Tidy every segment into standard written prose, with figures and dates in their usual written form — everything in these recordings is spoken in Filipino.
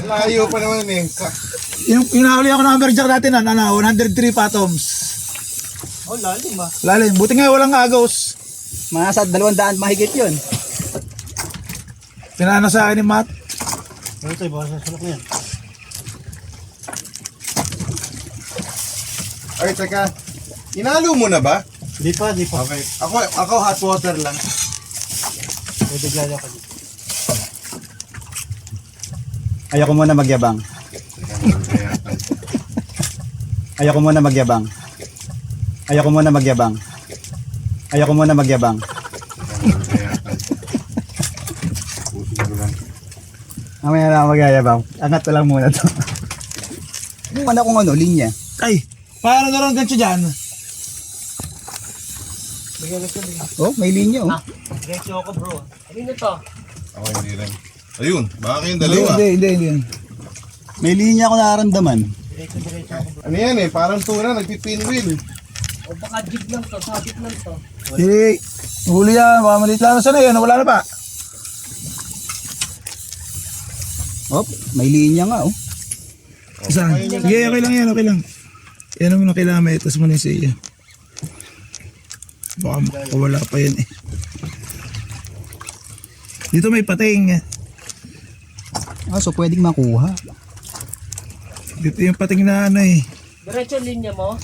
Layo pa naman eh. Yung nahuli ako ng amberjack dati na, 103 fathoms. Oh, lalim ba? Lalim. Buti nga walang agos. Mga sa 200 mahigit yun. Pinano sa akin ni Matt. Ito, baka sa sulok na yan. Ay, teka. Inalo mo na ba? Di pa. Okay. Ako hot water lang. Pwede glado ka dito. Ayoko muna magyabang. Ayoko muna magyabang. Ayoko muna magyabang. Ayoko muna magyabang. Mamaya na ako magyayabang. Angat ko lang muna to. Yung ano kung ano, linya. Ay, paano na lang gancho dyan? Oh, may linya oh. Diretso ako bro. Ano to? Ako hindi rin. Ayun, baka kayong dalawa. Hindi. May linya ako nararamdaman. Diretso ako bro. Ano yan eh, parang tuna, nagpipinwheel. O baka jig lang to, sabit lang to. Hindi. Huli yan, baka maliit lang. Saan na yun? Wala na pa. Oh, may linya nga oh. Saan? Sige, okay lang yan, okay lang. Yan naman ang kailangan may itas mo na siya. Baka makakawala pa yan eh. Dito may pating. Ah, so pwedeng makuha. Dito yung pating na ano eh. Diretso linya mo.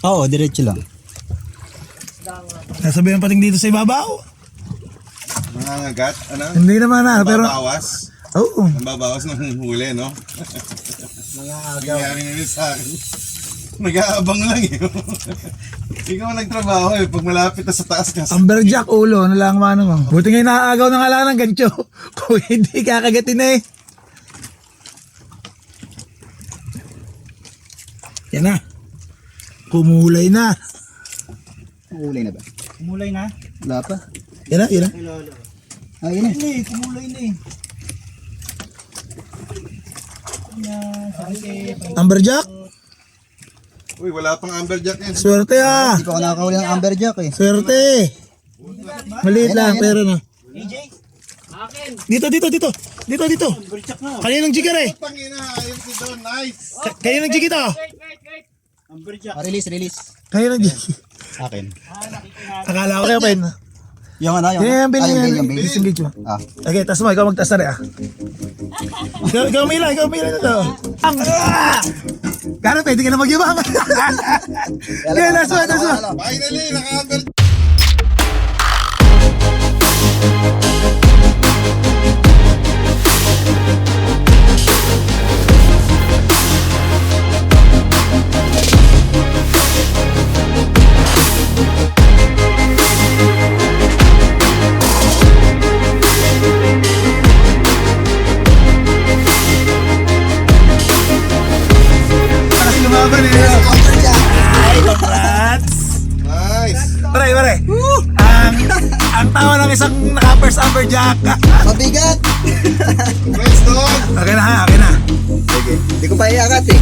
Oo, diretso lang. Nasabi yung pating dito sa ibabaw. Mangangagat, ano? Hindi naman na, pero... Babawas. Oo. Ang babawas ng huli, no? Nangyari na rin sa akin. Nag-aabang lang eh. Ikaw nagtrabaho eh, pag malapit na sa taas ka. Amberjack ulo, ano lang mano mo. Buti nga inaagaw na nga lang ng gancho. Kung hindi kakagatin na eh. Yan na. Kumulay na. Kumulay na ba? Kumulay na. Wala pa. Yan na, yan na. Ah, yun na. Kumulay na eh. Amberjack? Uy, wala pang amberjack yan. Swerte ah. Hindi pa ako nakakahuli ng amberjack eh. Swerte. Maliit lang, pero na. Akin. Dito. Kaninong jigar eh. Pangina, ayun si Don, nice. Kaninong jig ito. Wait. Ah, release. Kaninong jig. Akin. Akala ko kayo pen. Yung ano, yung... Yan, Ah, yung bilhin. bail. Disengage mo. Ah. Okay, tas mo. Ikaw magtas na rin ah. Ikaw umila na to. Gano'n, pwede ka na magyabang. Okay, last one. Finally, naka-amberjack. Kasi lumaban eh. Ay, congrats. Nice. Pare. Ang tawa ng isang naka-first amberjack. Mabigat! Nice, Don. Okay na. Sige. Hindi ko pa iakat eh.